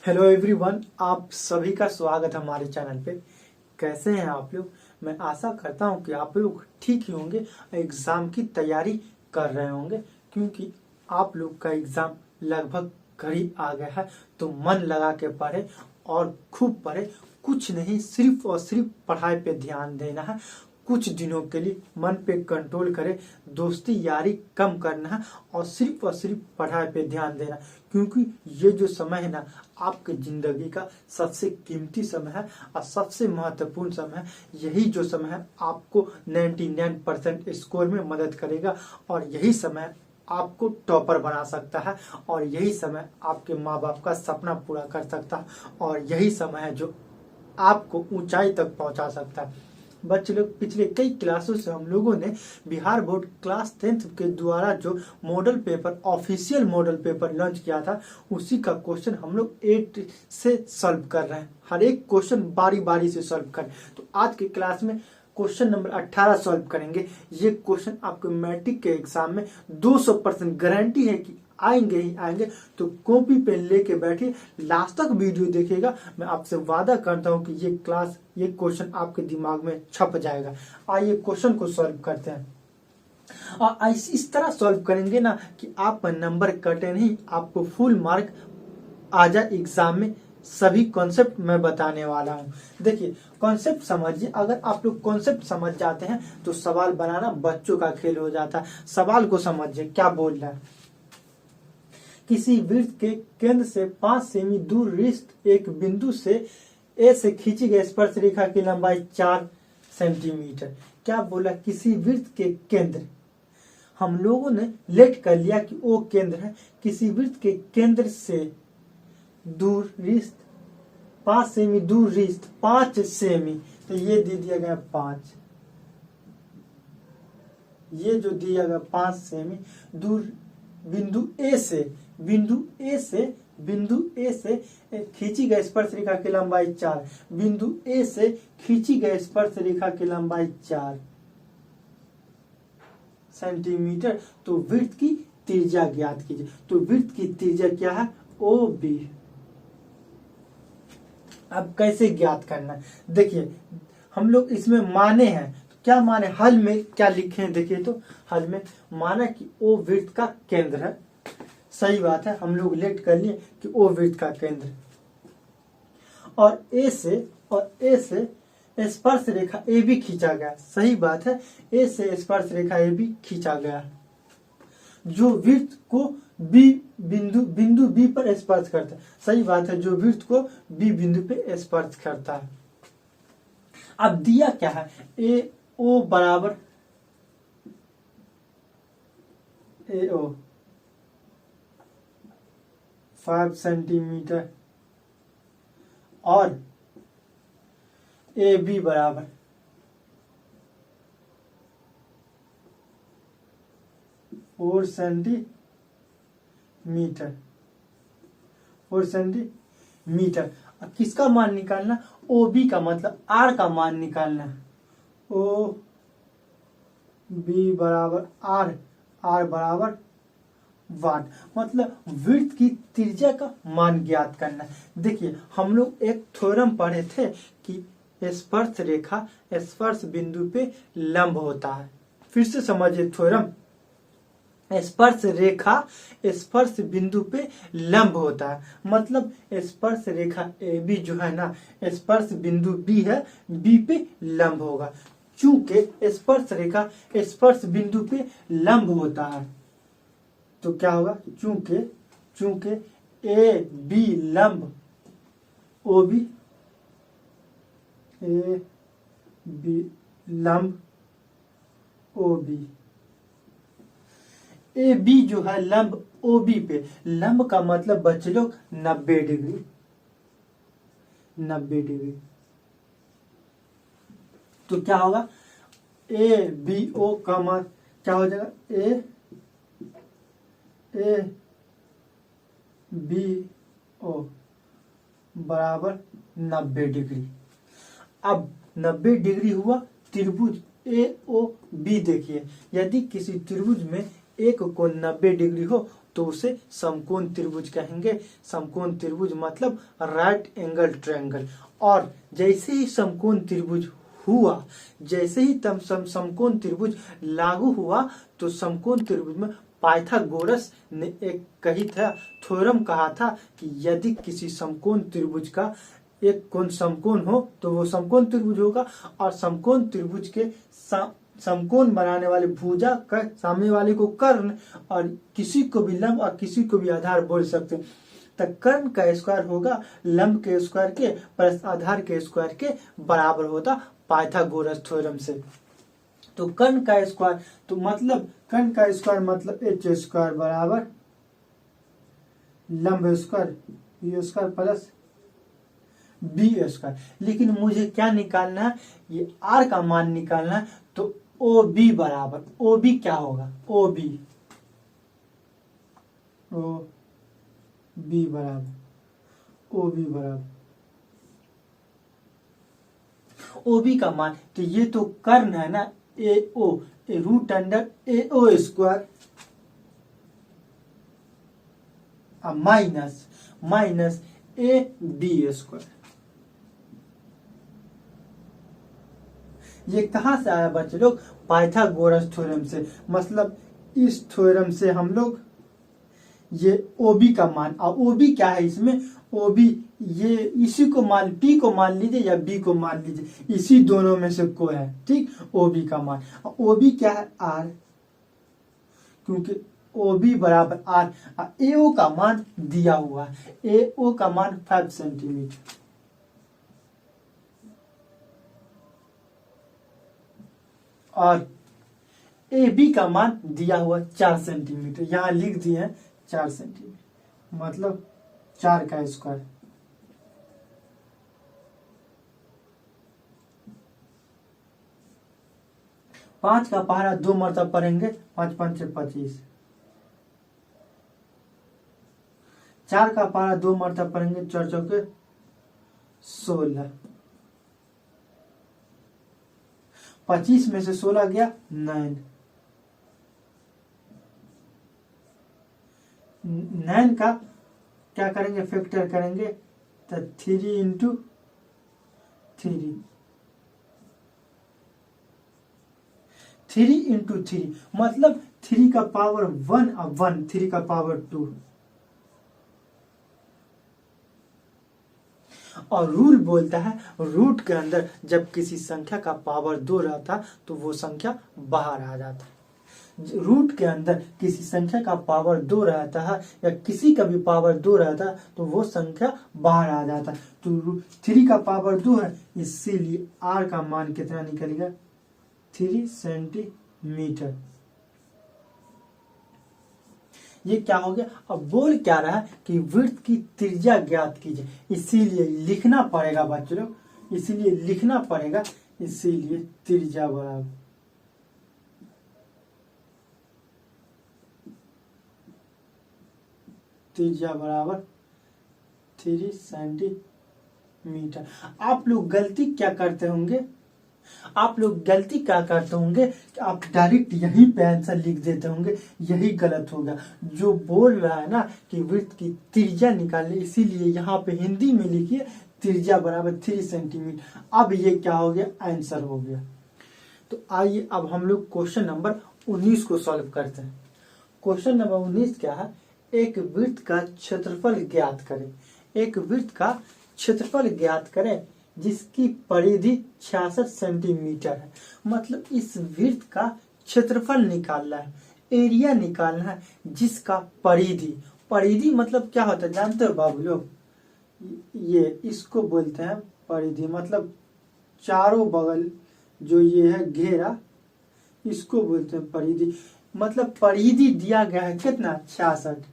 Hello everyone, आप सभी का स्वागत है हमारे चैनल पे। कैसे हैं आप लोग? मैं आशा करता हूं कि आप लोग ठीक ही होंगे, एग्ज़ाम की तैयारी कर रहे होंगे, क्योंकि आप लोग का एग्ज़ाम लगभग करीब आ गया है। तो मन लगा के पढ़े और खूब पढ़े। कुछ नहीं, सिर्फ और सिर्फ पढ़ाई पे ध्यान देना है। कुछ दिनों के लिए मन पे कंट्रोल करे, दोस्ती यारी कम करना है और सिर्फ पढ़ाई पे ध्यान देना, क्योंकि ये जो समय है ना, आपकी जिंदगी का सबसे कीमती समय है और सबसे महत्वपूर्ण समय है। यही जो समय है आपको 99% स्कोर में मदद करेगा और यही समय आपको टॉपर बना सकता है और यही समय आपके माँ बाप का सपना पूरा कर सकता है और यही समय है जो आपको ऊंचाई तक पहुंचा सकता है। बच्चे लोग, पिछले कई क्लासों से हम लोगों ने बिहार बोर्ड क्लास 10th के द्वारा जो model paper, official model paper launch किया था, उसी का क्वेश्चन हम लोग 8 से सॉल्व कर रहे हैं। हर एक क्वेश्चन बारी बारी से सॉल्व कर। तो आज के क्लास में क्वेश्चन नंबर 18 सॉल्व करेंगे। ये क्वेश्चन आपके मैट्रिक के एग्जाम में 200% गारंटी है कि आएंगे ही आएंगे। तो कॉपी पेन लेके बैठिए, लास्ट तक वीडियो देखिएगा। मैं आपसे वादा करता हूं कि ये क्वेश्चन आपके दिमाग में छप जाएगा। आइए क्वेश्चन को सॉल्व करते हैं और इस तरह सॉल्व करेंगे ना कि आप नंबर कटे नहीं, आपको फुल मार्क आ जाए एग्जाम में। सभी कॉन्सेप्ट मैं बताने वाला हूं। देखिए, कॉन्सेप्ट समझिए। अगर आप लोग कॉन्सेप्ट समझ जाते हैं तो सवाल बनाना बच्चों का खेल हो जाता है। सवाल को समझिए, क्या बोल रहा है। किसी वृत्त के केंद्र से 5 सेमी दूर रिक्त एक बिंदु से ए से खींची गई स्पर्श रेखा की लंबाई 4 सेंटीमीटर। क्या बोला? किसी वृत्त के केंद्र, हम लोगों ने लेट कर लिया कि वो केंद्र है। किसी वृत्त के केंद्र से दूर रिक्त 5 सेमी दूर रिक्त 5 सेमी, तो ये दे दिया गया 5। ये जो दिया गया 5 सेमी दूर बिंदु ए से खींची गई स्पर्श रेखा की लंबाई 4। बिंदु ए से खींची गई स्पर्श रेखा की लंबाई 4 सेंटीमीटर। तो वृत्त की त्रिज्या ज्ञात कीजिए। तो वृत्त की त्रिज्या क्या है? O B. अब कैसे ज्ञात करना है? देखिए, हम लोग इसमें माने हैं, तो क्या माने? हल में क्या लिखे हैं देखिए। तो हल में माना कि ओ वृत्त का केंद्र है। सही बात है, हम लोग लेट कर लिए कि ओ वृत्त का केंद्र, और ए से स्पर्श रेखा ए बी खींचा गया। सही बात है, ए से स्पर्श रेखा ए बी खींचा गया, जो वृत्त को बिंदु बी पर स्पर्श करता है। सही बात है, जो वृत्त को बी बिंदु पे स्पर्श करता है। अब दिया क्या है? ए ओ बराबर ए ओ 5 सेंटीमीटर और ए बी बराबर 4 सेंटीमीटर। अब किसका मान निकालना? ओ बी का, मतलब आर का मान निकालना। ओ बी बराबर आर बराबर वाट, मतलब वृत्त की त्रिज्या का मान ज्ञात करना। देखिए, हम लोग एक थ्योरम पढ़े थे कि स्पर्श रेखा स्पर्श बिंदु पे लंब होता है। फिर से समझिए थ्योरम। स्पर्श रेखा स्पर्श बिंदु पे लंब होता है, मतलब स्पर्श रेखा ए बी जो है ना, स्पर्श बिंदु बी है, बी पे लंब होगा। चूंकि स्पर्श रेखा स्पर्श बिंदु पे लंब होता है, तो क्या होगा? चूंकि ए बी लंब ओ बी, ए बी लंब ओ बी, ए बी जो है लंब ओ बी पे। लंब का मतलब बच्चे लोग 90 डिग्री। तो क्या होगा? ए बी ओ का मान क्या हो जाएगा? ए बी ओ बराबर 90 डिग्री। अब 90 डिग्री हुआ त्रिभुज ए ओ बी। देखिए, यदि किसी त्रिभुज में एक कोण 90 डिग्री हो तो उसे समकोण त्रिभुज कहेंगे। समकोण त्रिभुज मतलब राइट एंगल ट्रायंगल। और जैसे ही समकोण त्रिभुज हुआ, जैसे ही समकोण त्रिभुज लागू हुआ, तो समकोण त्रिभुज में पाइथागोरस ने एक कही था थ्योरम कहा था कि यदि किसी समकोण त्रिभुज का एक कोण समकोण हो तो वो समकोण त्रिभुज होगा, और समकोण त्रिभुज के समकोण बनाने वाले भुजा का सामने वाले को कर्ण और किसी को भी लंब और किसी को भी आधार बोल सकते हैं। तो कर्ण का स्क्वायर होगा लंब के स्क्वायर के प्लस आधार के स्क्वायर के बराबर होता पाइथागोरस थ्योरम से। तो कर्ण का स्क्वायर तो मतलब कर्ण का स्क्वायर मतलब एच स्क्वायर बराबर लंब square U square plus B square. लेकिन मुझे क्या निकालना है, ये आर का मान निकालना है। तो ओ बी बराबर, ओ बी क्या होगा, ओ बी ओ बी का मान, तो ये तो कर्ण है ना, A O root under A O square minus A B square. ये कहां से आया बच्चे लोग, पाइथागोरस थ्योरम से। मतलब इस थ्योरम से हम लोग ये ओबी का मान, और ओबी क्या है इसमें, ओबी ये इसी को मान पी को मान लीजिए या बी को मान लीजिए, इसी दोनों में से कोई है, ठीक। ओबी का मान, ओबी क्या है आर, क्योंकि ओबी बराबर आर। एओ का मान दिया हुआ है, एओ का मान 5 सेंटीमीटर और ए बी का मान दिया हुआ 4 सेंटीमीटर। यहां लिख दिए हैं 4 सेंटीमीटर, मतलब 4 का स्क्वायर। पांच का पहाड़ा 2 मरतब पढ़ेंगे, 5 5 से 25। 4 का पहाड़ा 2 मरतब पढ़ेंगे, 4 चौके 16। 25 में से 16 गया 9। 9 का क्या करेंगे, फैक्टर करेंगे, तो 3 इंटू 3, 3 इंटू 3 मतलब 3 का पावर 1 और 1 3 का पावर 2। और रूल बोलता है रूट के अंदर जब किसी संख्या का पावर 2 रहता तो वो संख्या बाहर आ जाता है। रूट के अंदर किसी संख्या का पावर 2 रहता है या किसी का भी पावर 2 रहता है तो वो संख्या बाहर आ जाता है। तो 3 का पावर 2 है, इसीलिए आर का मान कितना निकलेगा, 3 सेंटीमीटर। ये क्या हो गया, अब बोल क्या रहा है कि वृत्त की त्रिज्या ज्ञात कीजिए, इसीलिए लिखना पड़ेगा बच्चों लोग, इसीलिए लिखना पड़ेगा, इसीलिए त्रिज्या बराबर त्रिज्या बराबर 3 सेंटीमीटर। आप लोग गलती क्या करते होंगे, आप लोग गलती क्या करते होंगे कि आप डायरेक्ट यहीं पे आंसर लिख देते होंगे, यही गलत होगा। जो बोल रहा है ना कि वृत्त की त्रिज्या निकालने, इसीलिए यहाँ पे हिंदी में लिखिए त्रिज्या बराबर 3 सेंटीमीटर। अब ये क्या हो गया, आंसर हो गया। तो आइए अब हम लोग क्वेश्चन नंबर 19 को सॉल्व करते हैं। क्वेश्चन नंबर 19 क्या है, एक वृत्त का क्षेत्रफल ज्ञात करें। एक वृत्त का क्षेत्रफल ज्ञात करें जिसकी परिधि 66 सेंटीमीटर है। मतलब इस वृत्त का क्षेत्रफल निकालना है, एरिया निकालना है जिसका परिधि मतलब क्या होता है जानते हो बाबू लोग, ये इसको बोलते हैं परिधि। मतलब चारों बगल जो ये है घेरा, इसको बोलते हैं परिधि। मतलब परिधि दिया गया है कितना, 66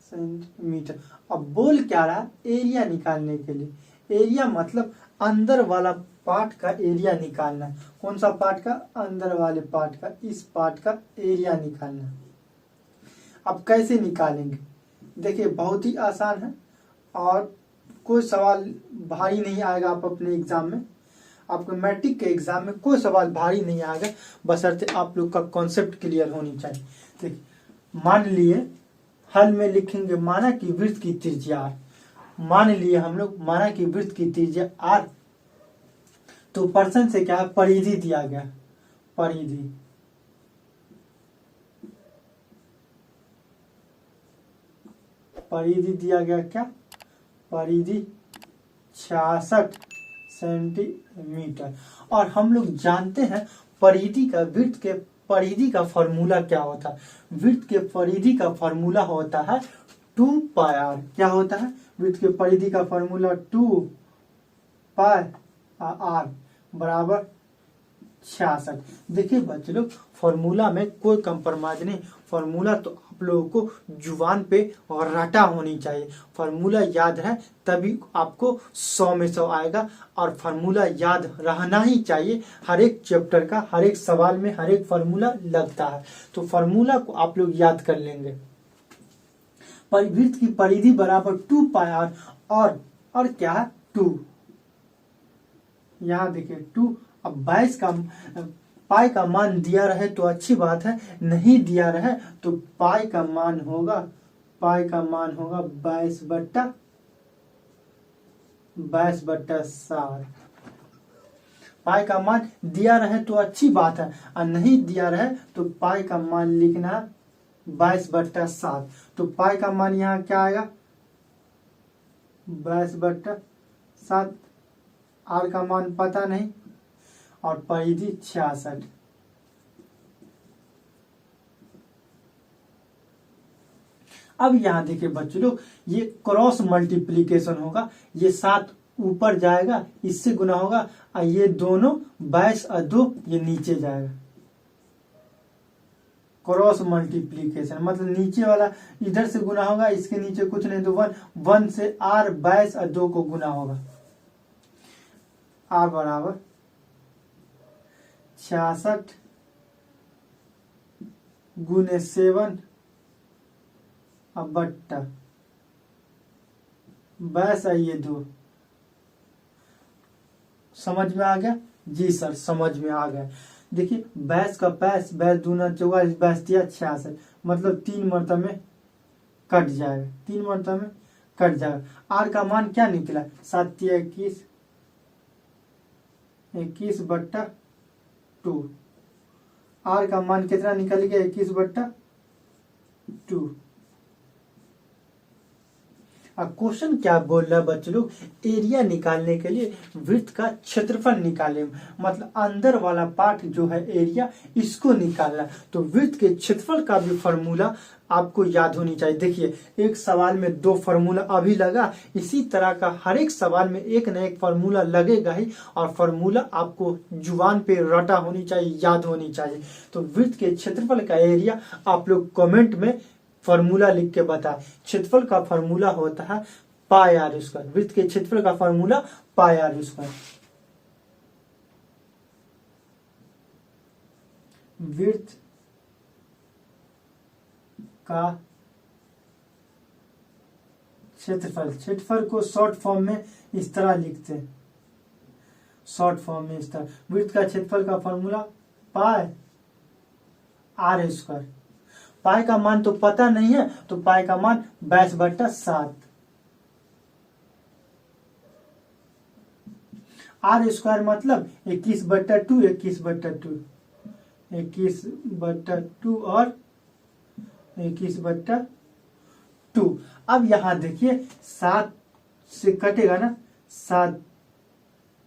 सेंटीमीटर। अब बोल क्या रहा, एरिया निकालने के लिए। एरिया मतलब अंदर वाला पार्ट का एरिया निकालना है। कौन सा पार्ट का, अंदर वाले पार्ट का, इस पार्ट का एरिया निकालना है। अब कैसे निकालेंगे, देखिए बहुत ही आसान है और कोई सवाल भारी नहीं आएगा। आप अपने एग्जाम में, आपके मैट्रिक के एग्जाम में कोई सवाल भारी नहीं आएगा, बशर्ते आप लोग का कॉन्सेप्ट क्लियर होनी चाहिए। देखिए मान लिए हल में लिखेंगे माना कि वृत्त की त्रिज्या r, मान लिए हम लोग माना कि वृत्त की त्रिज्या r, तो पर्सन से क्या है, परिधि दिया गया, परिधि परिधि दिया गया, क्या परिधि 66 सेंटीमीटर। और हम लोग जानते हैं परिधि का, वृत्त के परिधि का फॉर्मूला क्या होता है, वृत्त के परिधि का फॉर्मूला होता है 2 पाई r। क्या होता है, वृत्त के परिधि का फॉर्मूला 2 पाई r बराबर 66। देखिए बच्चे लोग, फॉर्मूला में कोई कंप्रोमाइज नहीं, फॉर्मूला तो आप लोगों को जुबान पे और रटा होनी चाहिए। फॉर्मूला याद है तभी आपको 100 में 100 आएगा, और फॉर्मूला याद रहना ही चाहिए। हर एक चैप्टर का हर एक सवाल में हर एक फॉर्मूला लगता है, तो फॉर्मूला को आप लोग याद कर लेंगे। परिवृत्त की परिधि बराबर 2 पाई r, और क्या है 2, यहाँ देखिए 2। अब 22 का पाई का मान दिया रहे तो अच्छी बात है, नहीं दिया रहे तो पाई का मान होगा 22/7। पाई का मान दिया रहे तो अच्छी बात है, और नहीं दिया रहे तो पाई का मान लिखना 22/7। तो पाई का मान यहाँ क्या आएगा, 22/7। r का मान पता नहीं, और परिधि 66। अब यहाँ देखिए बच्चों लोग, ये क्रॉस मल्टीप्लीकेशन होगा, ये 7 ऊपर जाएगा, इससे गुना होगा, और ये दोनों 22 और 2 ये नीचे जाएगा। क्रॉस मल्टीप्लीकेशन मतलब नीचे वाला इधर से गुना होगा, इसके नीचे कुछ नहीं तो 1 से r 22 और 2 को गुना होगा, r बराबर 66 गुने 7 अब बट्टा 22 ये 2। समझ में आ गया जी सर, समझ में आ गया। देखिए 22 का 22 दूना 44, 22 तिया 66, मतलब 3 मरतबे में कट जाएगा, 3 मरतबे में कट जाएगा। r का मान क्या निकला, 7 तिया 21, 21/2। r का मान कितना निकल गया, 21/2। अब क्वेश्चन क्या बोल रहा है बच्चे लोग, एरिया निकालने के लिए वृत्त का क्षेत्रफल निकाले, मतलब अंदर वाला पार्ट जो है एरिया, इसको निकालना। तो वृत्त के क्षेत्रफल का भी फॉर्मूला आपको याद होनी चाहिए। देखिए एक सवाल में 2 फार्मूला अभी लगा, इसी तरह का हर एक सवाल में एक न एक फार्मूला लगेगा ही, और फार्मूला आपको जुबान पे रटा होनी चाहिए, याद होनी चाहिए। तो वृत्त के क्षेत्रफल का एरिया आप लोग कमेंट में फॉर्मूला लिख के बताए। क्षेत्रफल का फॉर्मूला होता है पाई r स्क्वायर, वृत्त के क्षेत्रफल का फॉर्मूला पाई r स्क्वायर। वृत्त का क्षेत्रफल को शॉर्ट फॉर्म में इस तरह लिखते हैं, शॉर्ट फॉर्म में इस तरह। वृत्त का क्षेत्रफल का फॉर्मूला पाई r स्क्वायर। पाई का मान तो पता नहीं है, तो पाई का मान 22/7। r स्क्वायर मतलब 21/2, 21/2 और 21/2। अब यहां देखिए 7 से कटेगा ना, 7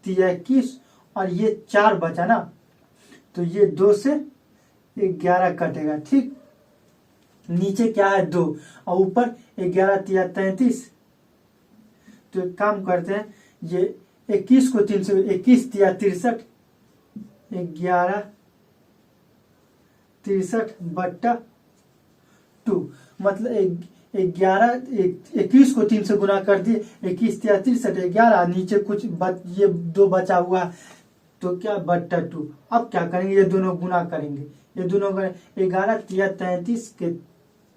तिया 21, और ये 4 बचा ना, तो ये 2 से 11 कटेगा, ठीक। नीचे क्या है 2, और ऊपर 11 तिया 33। तो एक काम करते हैं, ये 21 को 3 से 21 तिया 63, 11 63/2, मतलब 21 को 3 से गुना कर दिए, 21 तिया 63, 11, नीचे कुछ ये 2 बचा हुआ, तो क्या /2। अब क्या करेंगे, ये दोनों गुना करेंगे, ये दोनों 11 तिया 33 के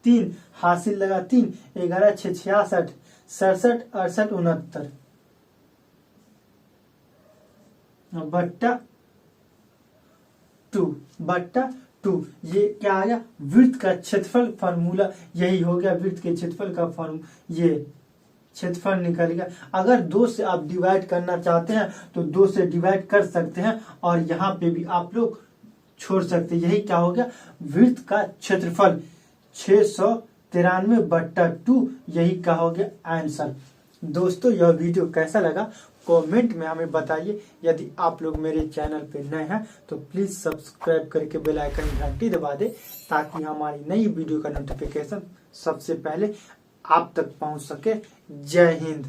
3 हासिल लगा 3, 11 6 66, 67 68 69 /2 2। ये क्या आ गया, वृत्त का क्षेत्रफल फॉर्मूला यही हो गया, वृत्त के क्षेत्रफल का ये क्षेत्रफल निकल गया। अगर 2 से आप डिवाइड करना चाहते हैं तो 2 से डिवाइड कर सकते हैं और यहाँ पे भी आप लोग छोड़ सकते हैं। यही क्या हो गया, वृत्त का क्षेत्रफल 693/2, यही क्या हो गया आंसर। दोस्तों यह वीडियो कैसा लगा कमेंट में हमें बताइए। यदि आप लोग मेरे चैनल पे नए हैं तो प्लीज सब्सक्राइब करके बेल आइकन घंटी दबा दे, ताकि हमारी नई वीडियो का नोटिफिकेशन सबसे पहले आप तक पहुंच सके। जय हिंद।